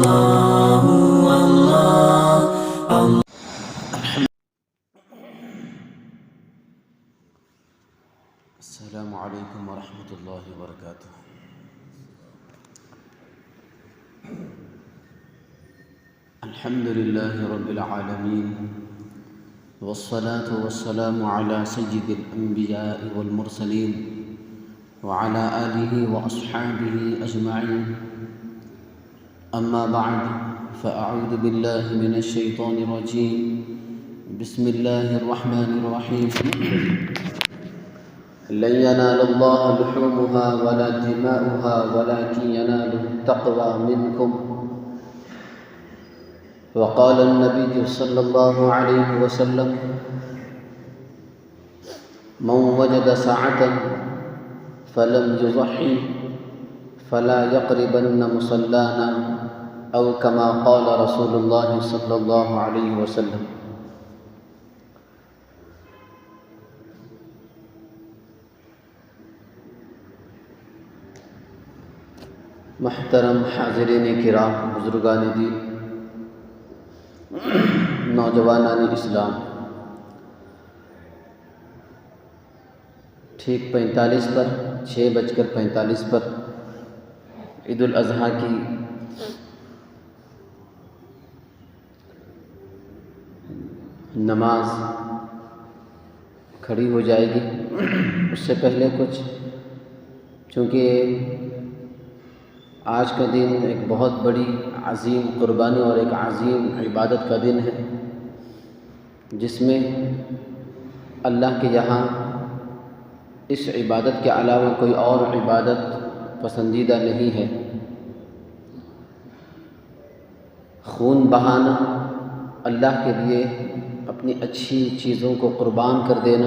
الله الله الله. السلام عليكم ورحمة الله وبركاته. الحمد لله رب العالمين، والصلاة والسلام على سيد الأنبياء والمرسلين وعلى آله وأصحابه أجمعين. أما بعد، فأعوذ بالله من الشيطان الرجيم. بسم الله الرحمن الرحيم. لن ينال الله لحومها ولا دماؤها ولكن يناله التقوى منكم. وقال النبي صلى الله عليه وسلم: من وجد سعة فلم يضحي فلا يقربن مصلانا، أو كما قال رسول الله صلى الله عليه وسلم. محترم حاضرین کرام، بزرگان دین، نوجوانان اسلام، ٹھیک 45 پر 6:45 پر عید الاضحیٰ کی نماز کھڑی ہو جائے گی. اس سے پہلے کچھ، چونکہ آج کا دن ایک بہت بڑی عظیم قربانی اور ایک عظیم عبادت کا دن ہے، جس میں اللہ کے یہاں اس عبادت کے علاوہ کوئی اور عبادت پسندیدہ نہیں ہے. خون بہانا، اللہ کے لیے اپنی اچھی چیزوں کو قربان کر دینا،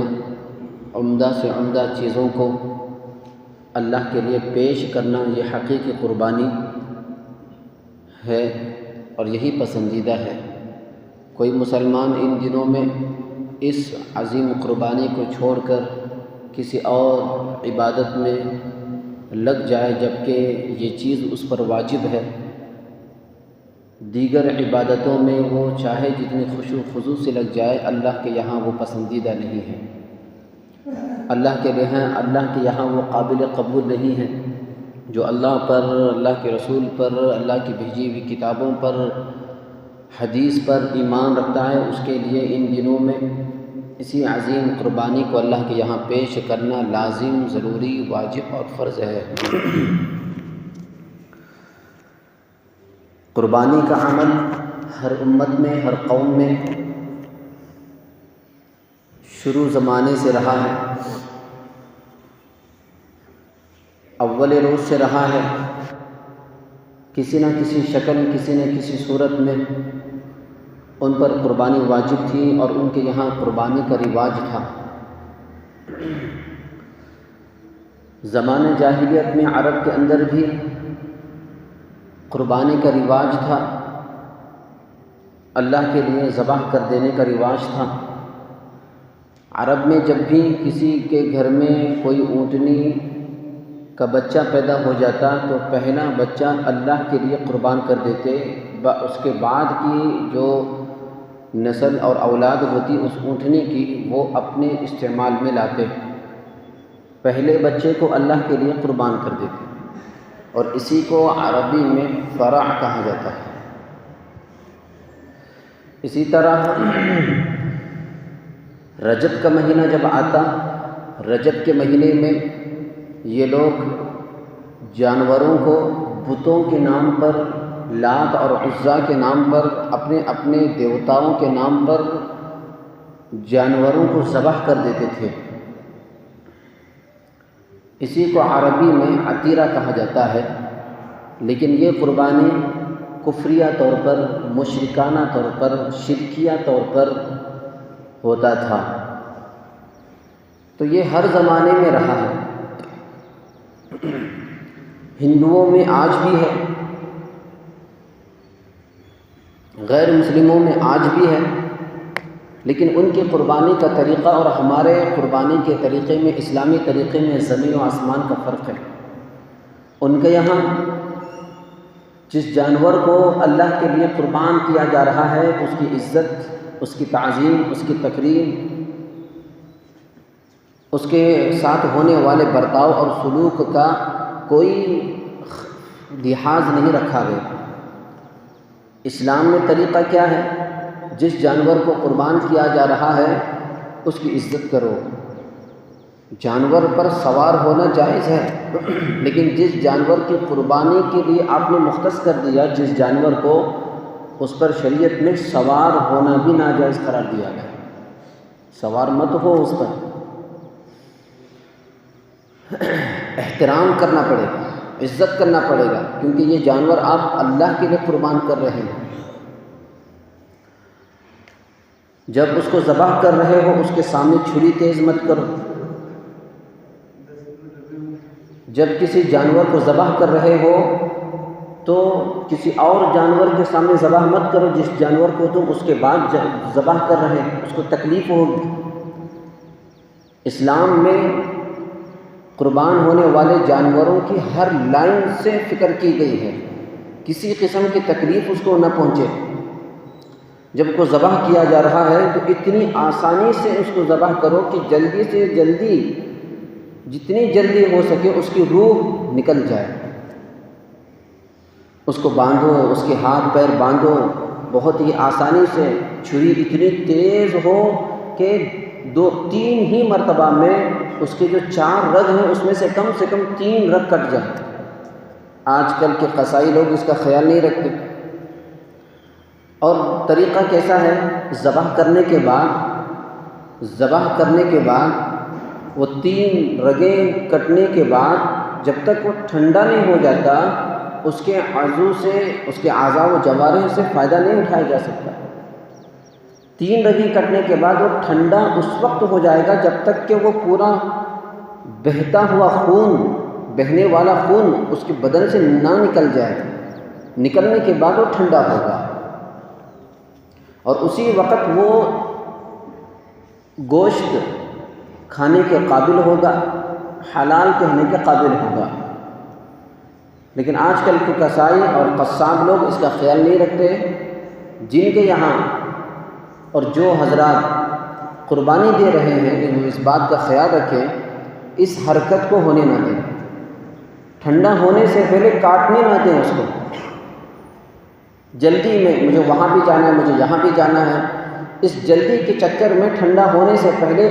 عمدہ سے عمدہ چیزوں کو اللہ کے لیے پیش کرنا، یہ حقیقی قربانی ہے اور یہی پسندیدہ ہے. کوئی مسلمان ان دنوں میں اس عظیم قربانی کو چھوڑ کر کسی اور عبادت میں لگ جائے جبکہ یہ چیز اس پر واجب ہے، دیگر عبادتوں میں وہ چاہے جتنی خشوع و خضوع سے لگ جائے، اللہ کے یہاں وہ پسندیدہ نہیں ہے. اللہ کے یہاں وہ قابل قبول نہیں ہے. جو اللہ پر، اللہ کے رسول پر، اللہ کی بھیجی ہوئی کتابوں پر، حدیث پر ایمان رکھتا ہے، اس کے لیے ان دنوں میں اسی عظیم قربانی کو اللہ کے یہاں پیش کرنا لازم، ضروری، واجب اور فرض ہے. قربانی کا عمل ہر امت میں، ہر قوم میں شروع زمانے سے رہا ہے، اول روز سے رہا ہے. کسی نہ کسی شکل، کسی نہ کسی صورت میں ان پر قربانی واجب تھی اور ان کے یہاں قربانی کا رواج تھا. زمانہ جاہلیت میں عرب کے اندر بھی قربانی کا رواج تھا، اللہ کے لیے ذبح کر دینے کا رواج تھا. عرب میں جب بھی کسی کے گھر میں کوئی اونٹنی کا بچہ پیدا ہو جاتا تو پہلا بچہ اللہ کے لیے قربان کر دیتے. اس کے بعد کی جو نسل اور اولاد ہوتی اس اونٹنی کی، وہ اپنے استعمال میں لاتے. پہلے بچے کو اللہ کے لیے قربان کر دیتے، اور اسی کو عربی میں فرع کہا جاتا ہے. اسی طرح رجب کا مہینہ جب آتا، رجب کے مہینے میں یہ لوگ جانوروں کو بتوں کے نام پر، لات اور عزا کے نام پر، اپنے اپنے دیوتاؤں کے نام پر جانوروں کو ذبح کر دیتے تھے. اسی کو عربی میں عتیرہ کہا جاتا ہے. لیکن یہ قربانی کفریہ طور پر، مشرکانہ طور پر، شرکیہ طور پر ہوتا تھا. تو یہ ہر زمانے میں رہا ہے. ہندوؤں میں آج بھی ہے، غیر مسلموں میں آج بھی ہے، لیکن ان کی قربانی کا طریقہ اور ہمارے قربانی کے طریقے میں، اسلامی طریقے میں زمین و آسمان کا فرق ہے. ان کے یہاں جس جانور کو اللہ کے لیے قربان کیا جا رہا ہے اس کی عزت، اس کی تعظیم، اس کی تکریم، اس کے ساتھ ہونے والے برتاؤ اور سلوک کا کوئی لحاظ نہیں رکھا گیا۔ اسلام میں طریقہ کیا ہے؟ جس جانور کو قربان کیا جا رہا ہے اس کی عزت کرو۔ جانور پر سوار ہونا جائز ہے، لیکن جس جانور کی قربانی کے لیے آپ نے مختص کر دیا، جس جانور کو، اس پر شریعت میں سوار ہونا بھی ناجائز قرار دیا گیا۔ سوار مت ہو اس پر، احترام کرنا پڑے گا، عزت کرنا پڑے گا، کیونکہ یہ جانور آپ اللہ کے لیے قربان کر رہے ہیں۔ جب اس کو ذبح کر رہے ہو اس کے سامنے چھری تیز مت کرو۔ جب کسی جانور کو ذبح کر رہے ہو تو کسی اور جانور کے سامنے ذبح مت کرو جس جانور کو تم اس کے بعد ذبح کر رہے ہیں، اس کو تکلیف ہوگی۔ اسلام میں قربان ہونے والے جانوروں کی ہر لائن سے فکر کی گئی ہے، کسی قسم کی تکلیف اس کو نہ پہنچے۔ جب کو ذبح کیا جا رہا ہے تو اتنی آسانی سے اس کو ذبح کرو کہ جلدی سے جلدی، جتنی جلدی ہو سکے اس کی روح نکل جائے۔ اس کو باندھو، اس کے ہاتھ پیر باندھو، بہت ہی آسانی سے۔ چھری اتنی تیز ہو کہ 2-3 ہی مرتبہ میں اس کے جو 4 رگ ہیں اس میں سے کم 3 رگ کٹ جائیں۔ آج کل کے قصائی لوگ اس کا خیال نہیں رکھتے۔ اور طریقہ کیسا ہے؟ ذبح کرنے کے بعد وہ 3 رگیں کٹنے کے بعد جب تک وہ ٹھنڈا نہیں ہو جاتا اس کے عضو سے، اس کے اعضاء و جوارح سے فائدہ نہیں اٹھایا جا سکتا۔ 3 رگیں کٹنے کے بعد وہ ٹھنڈا اس وقت ہو جائے گا جب تک کہ وہ پورا بہتا ہوا خون، بہنے والا خون اس کے بدن سے نہ نکل جائے۔ نکلنے کے بعد وہ ٹھنڈا ہوگا اور اسی وقت وہ گوشت کھانے کے قابل ہوگا، حلال کہنے کے قابل ہوگا۔ لیکن آج کل کے قصائی اور قصاب لوگ اس کا خیال نہیں رکھتے۔ جن کے یہاں اور جو حضرات قربانی دے رہے ہیں وہ اس بات کا خیال رکھیں اس حرکت کو ہونے نہ دیں، ٹھنڈا ہونے سے پہلے کاٹنے نہ دیں اس کو۔ جلدی میں مجھے وہاں بھی جانا ہے، مجھے یہاں بھی جانا ہے، اس جلدی کے چکر میں ٹھنڈا ہونے سے پہلے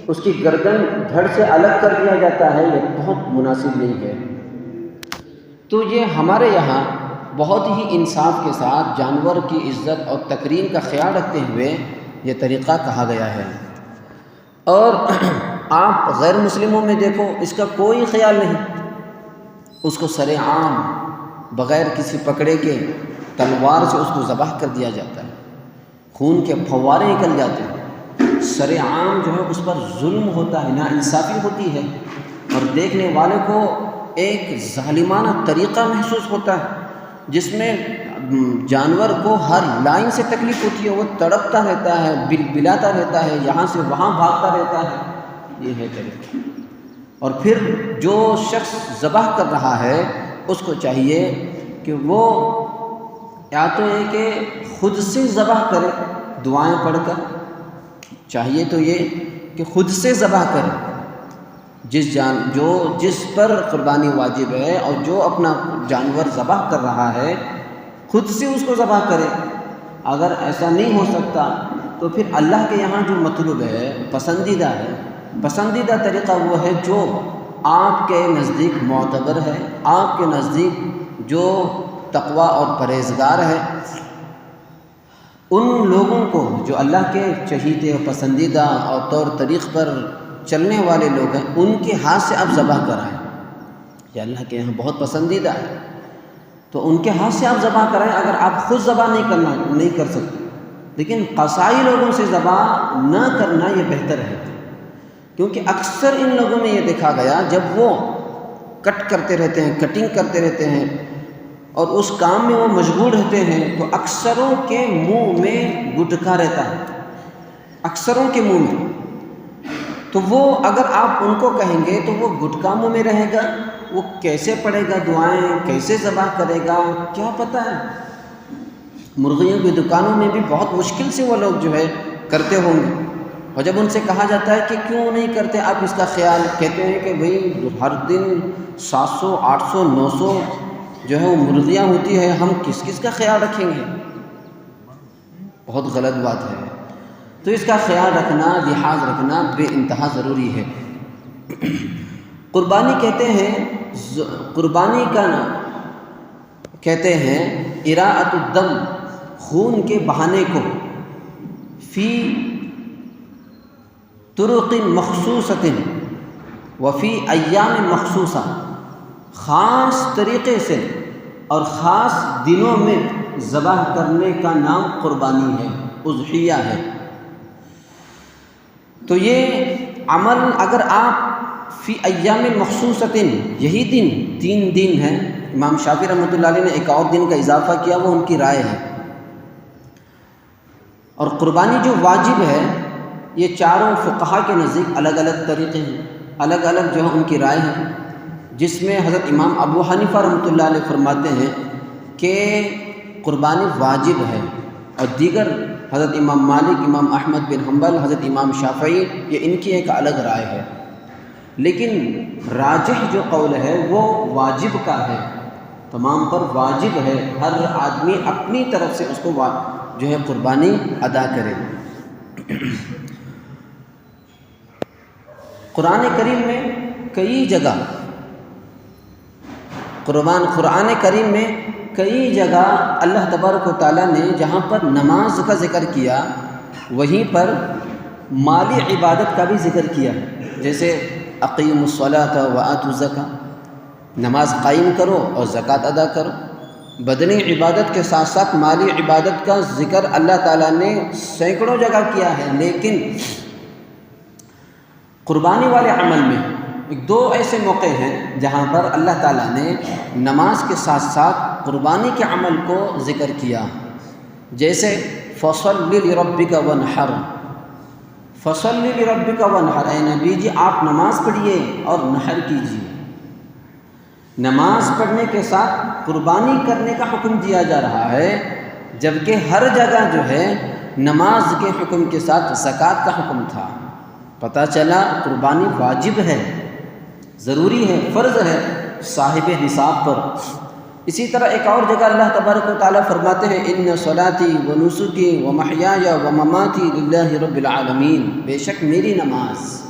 اس کی گردن دھڑ سے الگ کر دیا جاتا ہے۔ یہ بہت مناسب نہیں ہے۔ تو یہ ہمارے یہاں بہت ہی انصاف کے ساتھ جانور کی عزت اور تکریم کا خیال رکھتے ہوئے یہ طریقہ کہا گیا ہے۔ اور آپ غیر مسلموں میں دیکھو اس کا کوئی خیال نہیں، اس کو سر عام بغیر کسی پکڑے کے تلوار سے اس کو ذبح کر دیا جاتا ہے، خون کے پھوارے نکل جاتے ہیں۔ سر عام جو ہے اس پر ظلم ہوتا ہے، ناانصافی ہوتی ہے اور دیکھنے والے کو ایک ظالمانہ طریقہ محسوس ہوتا ہے جس میں جانور کو ہر لائن سے تکلیف ہوتی ہے، وہ تڑپتا رہتا ہے، بلبلاتا رہتا ہے، یہاں سے وہاں بھاگتا رہتا ہے۔ یہ ہے طریقہ۔ اور پھر جو شخص ذبح کر رہا ہے اس کو چاہیے کہ وہ یا تو یہ کہ خود سے ذبح کرے دعائیں پڑھ کر، چاہیے تو یہ کہ خود سے ذبح کرے، جس پر قربانی واجب ہے اور جو اپنا جانور ذبح کر رہا ہے خود سے اس کو ذبح کرے۔ اگر ایسا نہیں ہو سکتا تو پھر اللہ کے یہاں جو مطلوب ہے، پسندیدہ ہے، پسندیدہ طریقہ وہ ہے جو آپ کے نزدیک معتبر ہے، آپ کے نزدیک جو تقویٰ اور پرہیزگار ہے، ان لوگوں کو جو اللہ کے چہیتے اور پسندیدہ اور طور طریق پر چلنے والے لوگ ہیں ان کے ہاتھ سے آپ ذبح کرائیں۔ یہ اللہ کے یہاں بہت پسندیدہ ہے، تو ان کے ہاتھ سے آپ ذبح کرائیں اگر آپ خود ذبح نہیں کر سکتے۔ لیکن قصائی لوگوں سے ذبح نہ کرنا یہ بہتر ہے، کیونکہ اکثر ان لوگوں میں یہ دیکھا گیا جب وہ کٹ کرتے رہتے ہیں، کٹنگ کرتے رہتے ہیں اور اس کام میں وہ مشغول رہتے ہیں تو اکثروں کے منہ میں گٹکا رہتا ہے، اکثروں کے منہ میں۔ تو وہ اگر آپ ان کو کہیں گے تو وہ گٹکا منہ میں رہے گا وہ کیسے پڑھے گا دعائیں، کیسے ذبح کرے گا، کیا پتہ ہے۔ مرغیوں کی دکانوں میں بھی بہت مشکل سے وہ لوگ جو ہے کرتے ہوں گے، اور جب ان سے کہا جاتا ہے کہ کیوں نہیں کرتے آپ اس کا خیال، کہتے ہیں کہ بھئی ہر دن 700 800 900 جو ہے وہ مرغیاں ہوتی ہے، ہم کس کس کا خیال رکھیں گے۔ بہت غلط بات ہے۔ تو اس کا خیال رکھنا، لحاظ رکھنا بے انتہا ضروری ہے۔ قربانی کہتے ہیں، قربانی کا کہتے ہیں اراءۃ الدم، خون کے بہانے کو، فی طرق مخصوصۃ وفی ایام مخصوصہ، خاص طریقے سے اور خاص دنوں میں ذبح کرنے کا نام قربانی ہے، اضحیہ ہے۔ تو یہ عمل اگر آپ فی ایام مخصوصۃ، یہی دن 3 دن ہیں، امام شافعی رحمۃ اللہ علیہ نے ایک اور دن کا اضافہ کیا، وہ ان کی رائے ہے۔ اور قربانی جو واجب ہے، یہ چاروں فقہا کے نزدیک الگ الگ طریقے ہیں، الگ الگ جو ہے ان کی رائے ہے، جس میں حضرت امام ابو حنیفہ رحمۃ اللہ علیہ فرماتے ہیں کہ قربانی واجب ہے، اور دیگر حضرت امام مالک، امام احمد بن حنبل، حضرت امام شافعی، یہ ان کی ایک الگ رائے ہے۔ لیکن راجح جو قول ہے وہ واجب کا ہے، تمام پر واجب ہے، ہر آدمی اپنی طرف سے اس کو جو ہے قربانی ادا کرے۔ قرآن کریم میں کئی جگہ قرآن کریم میں کئی جگہ اللہ تبارک و تعالیٰ نے جہاں پر نماز کا ذکر کیا، وہیں پر مالی عبادت کا بھی ذکر کیا، جیسے اقیموا الصلاۃ وآتوا الزکاۃ، نماز قائم کرو اور زکوٰۃ ادا کرو۔ بدنی عبادت کے ساتھ ساتھ مالی عبادت کا ذکر اللہ تعالیٰ نے سینکڑوں جگہ کیا ہے، لیکن قربانی والے عمل میں 2 ایسے موقع ہیں جہاں پر اللہ تعالیٰ نے نماز کے ساتھ ساتھ قربانی کے عمل کو ذکر کیا، جیسے فَصَلِّ لِرَبِّكَ وَانْحَرْ، فَصَلِّ لِرَبِّكَ وَانْحَرْ، اے نبی جی آپ نماز پڑھیے اور نحر کیجیے۔ نماز پڑھنے کے ساتھ قربانی کرنے کا حکم دیا جا رہا ہے، جبکہ ہر جگہ جو ہے نماز کے حکم کے ساتھ زکوٰۃ کا حکم تھا۔ پتہ چلا قربانی واجب ہے، ضروری ہے، فرض ہے صاحب نصاب پر۔ اسی طرح ایک اور جگہ اللہ تبارک و تعالیٰ فرماتے ہیں ان صلاتی و نسکی و محیای و مماتی للہ رب العالمین، بے شک میری نماز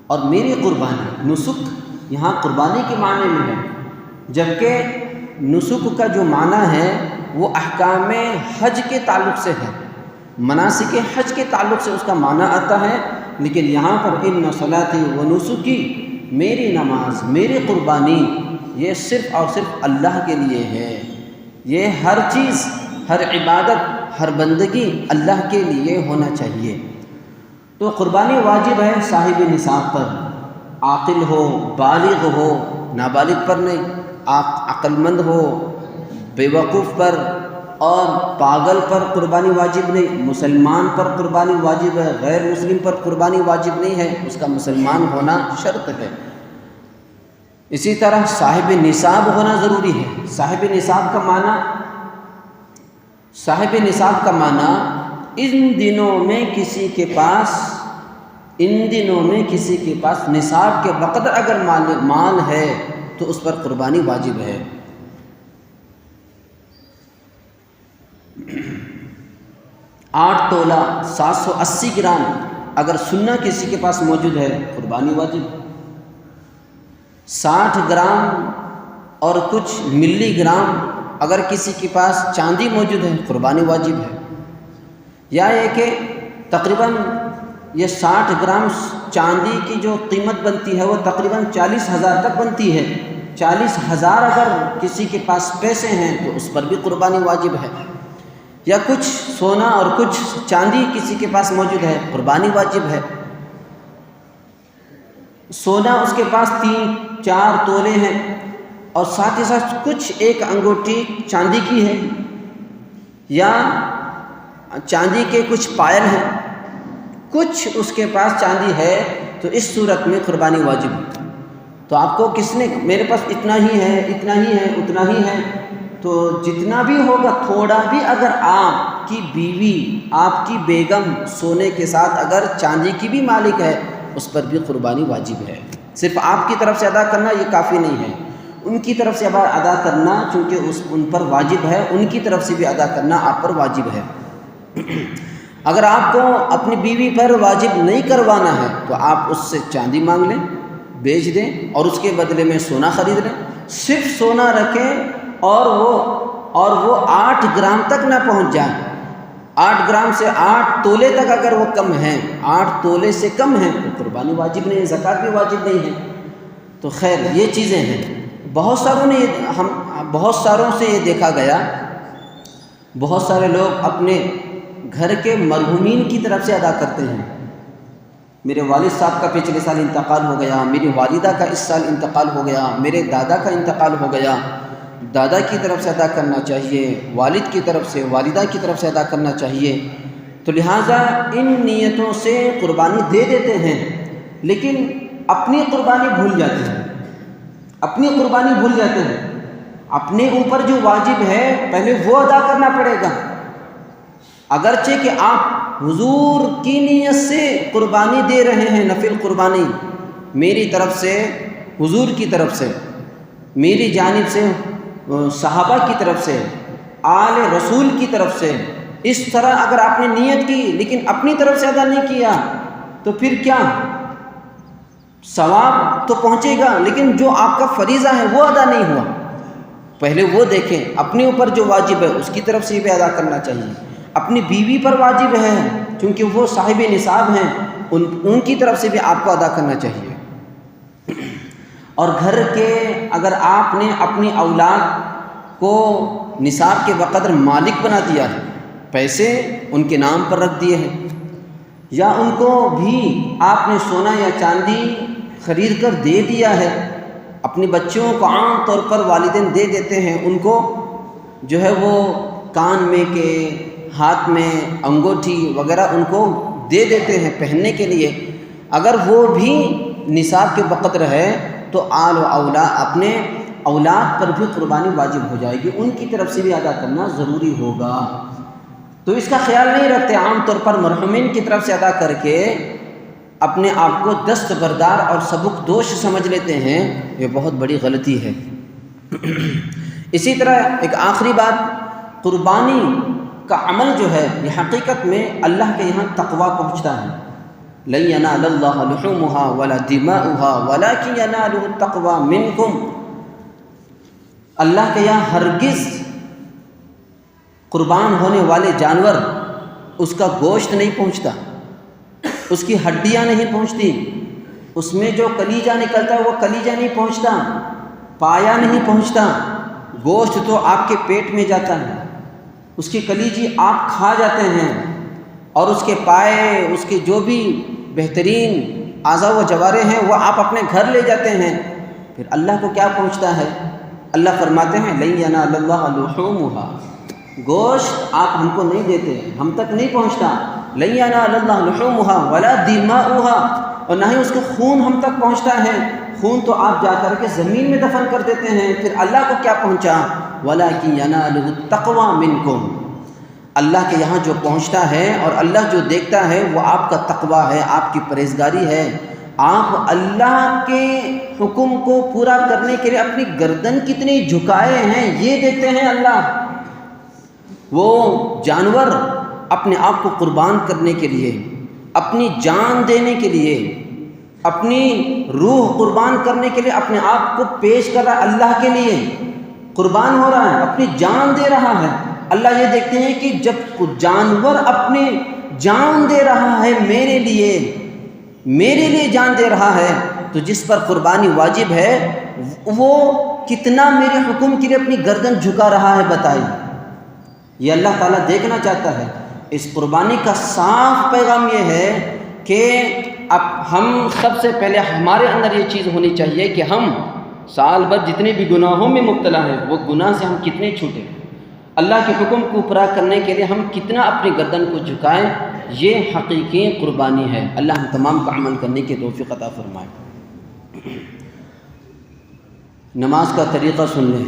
اور میری قربانی، نسک یہاں قربانی کے معنی میں ہے، جبکہ نسک کا جو معنی ہے وہ احکام حج کے تعلق سے ہے، مناسک حج کے تعلق سے اس کا معنی آتا ہے، لیکن یہاں پر ان صلاتی و نسکی، میری نماز، میری قربانی، یہ صرف اور صرف اللہ کے لیے ہے۔ یہ ہر چیز، ہر عبادت، ہر بندگی اللہ کے لیے ہونا چاہیے۔ تو قربانی واجب ہے صاحب نصاب پر، عاقل ہو، بالغ ہو، نابالغ پر نہیں، عقل مند ہو، بے وقوف پر اور پاگل پر قربانی واجب نہیں، مسلمان پر قربانی واجب ہے، غیر مسلم پر قربانی واجب نہیں ہے، اس کا مسلمان ہونا شرط ہے۔ اسی طرح صاحب نصاب ہونا ضروری ہے۔ صاحب نصاب کا معنی ان دنوں میں کسی کے پاس نصاب کے بقدر اگر مال ہے تو اس پر قربانی واجب ہے۔ 8 تولہ 780 گرام اگر سنہ کسی کے پاس موجود ہے، قربانی واجب۔ 60 گرام اور کچھ ملی گرام اگر کسی کے پاس چاندی موجود ہے، قربانی واجب ہے۔ یا یہ کہ تقریباً یہ 60 گرام چاندی کی جو قیمت بنتی ہے وہ تقریباً 40,000 تک بنتی ہے۔ 40,000 اگر کسی کے پاس پیسے ہیں تو اس پر بھی قربانی واجب ہے۔ یا کچھ سونا اور کچھ چاندی کسی کے پاس موجود ہے، قربانی واجب ہے۔ سونا اس کے پاس 3-4 تولے ہیں اور ساتھ ہی ساتھ کچھ ایک انگوٹھی چاندی کی ہے، یا چاندی کے کچھ پائل ہیں، کچھ اس کے پاس چاندی ہے، تو اس صورت میں قربانی واجب ہے۔ تو آپ کو کس نے میرے پاس اتنا ہی ہے اتنا ہی ہے، تو جتنا بھی ہوگا تھوڑا بھی اگر آپ کی بیوی آپ کی بیگم سونے کے ساتھ اگر چاندی کی بھی مالک ہے اس پر بھی قربانی واجب ہے۔ صرف آپ کی طرف سے ادا کرنا یہ کافی نہیں ہے، ان کی طرف سے ادا کرنا چونکہ ان پر واجب ہے، ان کی طرف سے بھی ادا کرنا آپ پر واجب ہے۔ اگر آپ کو اپنی بیوی پر واجب نہیں کروانا ہے تو آپ اس سے چاندی مانگ لیں، بیچ دیں اور اس کے بدلے میں سونا خرید لیں، صرف سونا رکھیں اور وہ 8 گرام تک نہ پہنچ جائے۔ 8 گرام سے 8 تولے تک اگر وہ کم ہیں، 8 تولے سے کم ہیں تو قربانی واجب نہیں ہے، زکوٰۃ بھی واجب نہیں ہے۔ تو خیر یہ چیزیں ہیں، بہت ساروں سے یہ دیکھا گیا، بہت سارے لوگ اپنے گھر کے مرحومین کی طرف سے ادا کرتے ہیں۔ میرے والد صاحب کا پچھلے سال انتقال ہو گیا، میری والدہ کا اس سال انتقال ہو گیا، میرے دادا کا انتقال ہو گیا، دادا کی طرف سے ادا کرنا چاہیے، والد کی طرف سے، والدہ کی طرف سے ادا کرنا چاہیے۔ تو لہٰذا ان نیتوں سے قربانی دے دیتے ہیں، لیکن اپنی قربانی بھول جاتے ہیں، اپنے اوپر جو واجب ہے پہلے وہ ادا کرنا پڑے گا۔ اگرچہ کہ آپ حضور کی نیت سے قربانی دے رہے ہیں، نفل قربانی میری طرف سے، حضور کی طرف سے، میری جانب سے، صحابہ کی طرف سے، آل رسول کی طرف سے، اس طرح اگر آپ نے نیت کی لیکن اپنی طرف سے ادا نہیں کیا تو پھر کیا؟ ثواب تو پہنچے گا لیکن جو آپ کا فریضہ ہے وہ ادا نہیں ہوا۔ پہلے وہ دیکھیں اپنے اوپر جو واجب ہے اس کی طرف سے بھی ادا کرنا چاہیے، اپنی بیوی پر واجب ہے چونکہ وہ صاحب نصاب ہیں، ان کی طرف سے بھی آپ کو ادا کرنا چاہیے۔ اور گھر کے اگر آپ نے اپنی اولاد کو نصاب کے بقدر مالک بنا دیا ہے، پیسے ان کے نام پر رکھ دیے ہیں، یا ان کو بھی آپ نے سونا یا چاندی خرید کر دے دیا ہے، اپنے بچوں کو عام طور پر والدین دے دیتے ہیں، ان کو جو ہے وہ کان میں کے، ہاتھ میں انگوٹھی وغیرہ ان کو دے دیتے ہیں پہننے کے لیے، اگر وہ بھی نصاب کے بقدر ہے تو آل و اولاد اپنے اولاد پر بھی قربانی واجب ہو جائے گی، ان کی طرف سے بھی ادا کرنا ضروری ہوگا۔ تو اس کا خیال نہیں رکھتے، عام طور پر مرحومین کی طرف سے ادا کر کے اپنے آپ کو دستبردار اور سبک دوش سمجھ لیتے ہیں، یہ بہت بڑی غلطی ہے۔ اسی طرح ایک آخری بات، قربانی کا عمل جو ہے یہ حقیقت میں اللہ کے یہاں تقویٰ پہنچتا ہے۔ لَن يَنَالَ اللَّهَ لُحُومُهَا وَلَا دِمَاؤُهَا وَلَٰكِن يَنَالُهُ التَّقْوَىٰ مِنكُمْ، اللہ کے یہاں ہرگز قربان ہونے والے جانور اس کا گوشت نہیں پہنچتا، اس کی ہڈیاں نہیں پہنچتی، اس میں جو کلیجہ نکلتا ہے وہ کلیجہ نہیں پہنچتا، پایا نہیں پہنچتا، گوشت تو آپ کے پیٹ میں جاتا ہے، اس کی کلیجی آپ کھا جاتے ہیں، اور اس کے پائے، اس کے جو بھی بہترین اعضاء و جوارے ہیں وہ آپ اپنے گھر لے جاتے ہیں، پھر اللہ کو کیا پہنچتا ہے؟ اللہ فرماتے ہیں لَن يَنَالَ اللَّهَ لُحُومُهَا، گوشت آپ ہم کو نہیں دیتے، ہم تک نہیں پہنچتا، لَن يَنَالَ اللَّهَ لُحُومُهَا وَلَا دِمَاؤُهَا، اور نہ ہی اس کا خون ہم تک پہنچتا ہے، خون تو آپ جا کر کے زمین میں دفن کر دیتے ہیں، پھر اللہ کو کیا پہنچا؟ وَلَٰكِن يَنَالُهُ التَّقْوَىٰ مِنكُمْ، اللہ کے یہاں جو پہنچتا ہے اور اللہ جو دیکھتا ہے وہ آپ کا تقویٰ ہے، آپ کی پرہیزگاری ہے، آپ اللہ کے حکم کو پورا کرنے کے لیے اپنی گردن کتنی جھکائے ہیں یہ دیکھتے ہیں اللہ۔ وہ جانور اپنے آپ کو قربان کرنے کے لیے، اپنی جان دینے کے لیے، اپنی روح قربان کرنے کے لیے اپنے آپ کو پیش کر رہا ہے، اللہ کے لیے قربان ہو رہا ہے، اپنی جان دے رہا ہے۔ اللہ یہ دیکھتے ہیں کہ جب جانور اپنی جان دے رہا ہے میرے لیے جان دے رہا ہے، تو جس پر قربانی واجب ہے وہ کتنا میرے حکم کے لیے اپنی گردن جھکا رہا ہے بتائیے۔ یہ اللہ تعالیٰ دیکھنا چاہتا ہے۔ اس قربانی کا صاف پیغام یہ ہے کہ اب ہم سب سے پہلے ہمارے اندر یہ چیز ہونی چاہیے کہ ہم سال بھر جتنے بھی گناہوں میں مبتلا ہیں وہ گناہ سے ہم کتنے چھوٹے، اللہ کے حکم کو پورا کرنے کے لیے ہم کتنا اپنی گردن کو جھکائیں، یہ حقیقی قربانی ہے۔ اللہ ہم تمام کا عمل کرنے کی توفیق عطا فرمائے۔ نماز کا طریقہ سن لیں۔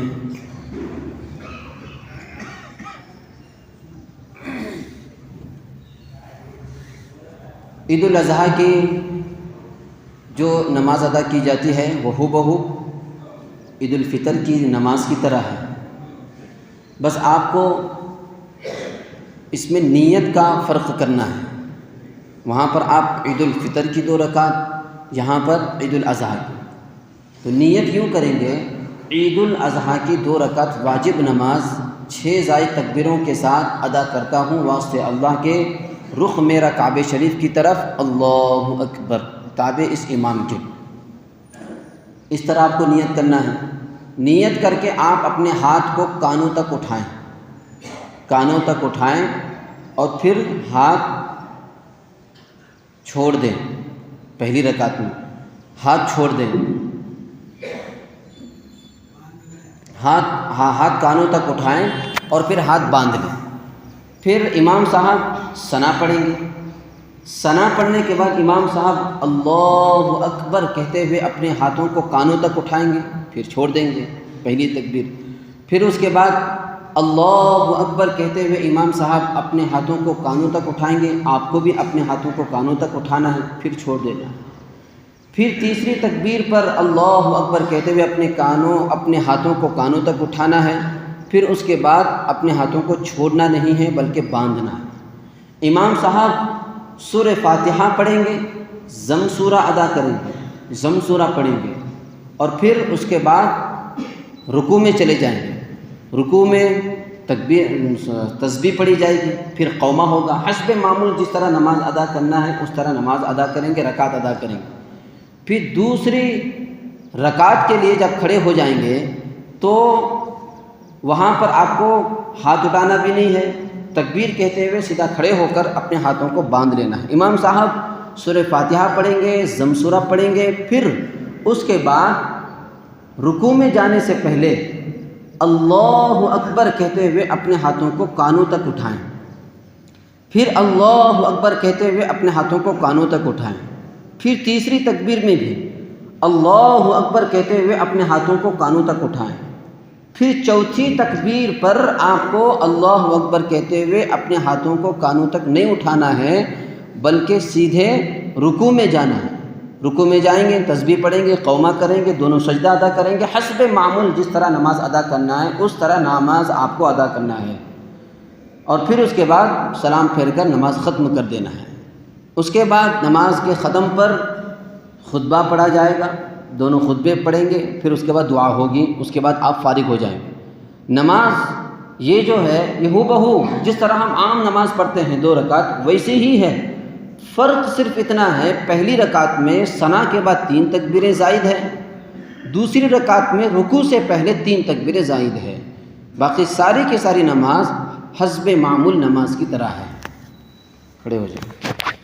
عید الاضحیٰ کی جو نماز ادا کی جاتی ہے وہ ہو بہو عید الفطر کی نماز کی طرح ہے، بس آپ کو اس میں نیت کا فرق کرنا ہے۔ وہاں پر آپ عید الفطر کی 2 رکعت، یہاں پر عید الاضحیٰ کی، تو نیت یوں کریں گے، عید الاضحیٰ کی 2 رکعت واجب نماز 6 زائد تکبیروں کے ساتھ ادا کرتا ہوں واسطے اللہ کے، رخ میرا کعبہ شریف کی طرف، اللہ اکبر، تابع اس امام کے۔ اس طرح آپ کو نیت کرنا ہے۔ نیت کر کے آپ اپنے ہاتھ کو کانوں تک اٹھائیں، کانوں تک اٹھائیں اور پھر ہاتھ چھوڑ دیں۔ پہلی رکعت میں ہاتھ چھوڑ دیں، ہاتھ کانوں تک اٹھائیں اور پھر ہاتھ باندھ لیں۔ پھر امام صاحب ثنا پڑھیں گے۔ ثنا پڑھنے کے بعد امام صاحب اللہ اکبر کہتے ہوئے اپنے ہاتھوں کو کانوں تک اٹھائیں گے، پھر چھوڑ دیں گے، پہلی تکبیر۔ پھر اس کے بعد اللہ اکبر کہتے ہوئے امام صاحب اپنے ہاتھوں کو کانوں تک اٹھائیں گے، آپ کو بھی اپنے ہاتھوں کو کانوں تک اٹھانا ہے، پھر چھوڑ دینا ہے۔ پھر تیسری تکبیر پر اللہ اکبر کہتے ہوئے اپنے ہاتھوں کو کانوں تک اٹھانا ہے، پھر اس کے بعد اپنے ہاتھوں کو چھوڑنا نہیں ہے بلکہ باندھنا ہے۔ امام صاحب سورہ فاتحہ پڑھیں گے، ضم سورہ ادا کریں گے، ضم سورہ پڑھیں گے، اور پھر اس کے بعد رکوع میں چلے جائیں گے۔ رکوع میں تسبیح پڑھی جائے گی، پھر قومہ ہوگا، حسب معمول جس طرح نماز ادا کرنا ہے اس طرح نماز ادا کریں گے، رکعت ادا کریں گے۔ پھر دوسری رکعت کے لیے جب کھڑے ہو جائیں گے تو وہاں پر آپ کو ہاتھ اٹھانا بھی نہیں ہے، تکبیر کہتے ہوئے سیدھا کھڑے ہو کر اپنے ہاتھوں کو باندھ لینا ہے۔ امام صاحب سورہ فاتحہ پڑھیں گے، ضم سورہ پڑھیں گے، پھر اس کے بعد رکوع میں جانے سے پہلے اللہ اکبر کہتے ہوئے اپنے ہاتھوں کو کانوں تک اٹھائیں، پھر اللہ اکبر کہتے ہوئے اپنے ہاتھوں کو کانوں تک اٹھائیں، پھر تیسری تکبیر میں بھی اللہ اکبر کہتے ہوئے اپنے ہاتھوں کو کانوں تک اٹھائیں، پھر چوتھی تکبیر پر آپ کو اللہ اکبر کہتے ہوئے اپنے ہاتھوں کو کانوں تک نہیں اٹھانا ہے بلکہ سیدھے رکوع میں جانا ہے۔ رکوع میں جائیں گے، تسبیح پڑھیں گے، قومہ کریں گے، دونوں سجدہ ادا کریں گے، حسب معمول جس طرح نماز ادا کرنا ہے اس طرح نماز آپ کو ادا کرنا ہے، اور پھر اس کے بعد سلام پھیر کر نماز ختم کر دینا ہے۔ اس کے بعد نماز کے ختم پر خطبہ پڑھا جائے گا، دونوں خطبے پڑھیں گے، پھر اس کے بعد دعا ہوگی، اس کے بعد آپ فارغ ہو جائیں گے۔ نماز یہ جو ہے یہ ہو بہو جس طرح ہم عام نماز پڑھتے ہیں 2 رکعت ویسے ہی ہے، فرق صرف اتنا ہے پہلی رکعت میں ثنا کے بعد 3 تکبیریں زائد ہے، دوسری رکعت میں رکوع سے پہلے 3 تکبیریں زائد ہے، باقی ساری کی ساری نماز حسب معمول نماز کی طرح ہے۔ کھڑے ہو جائیں۔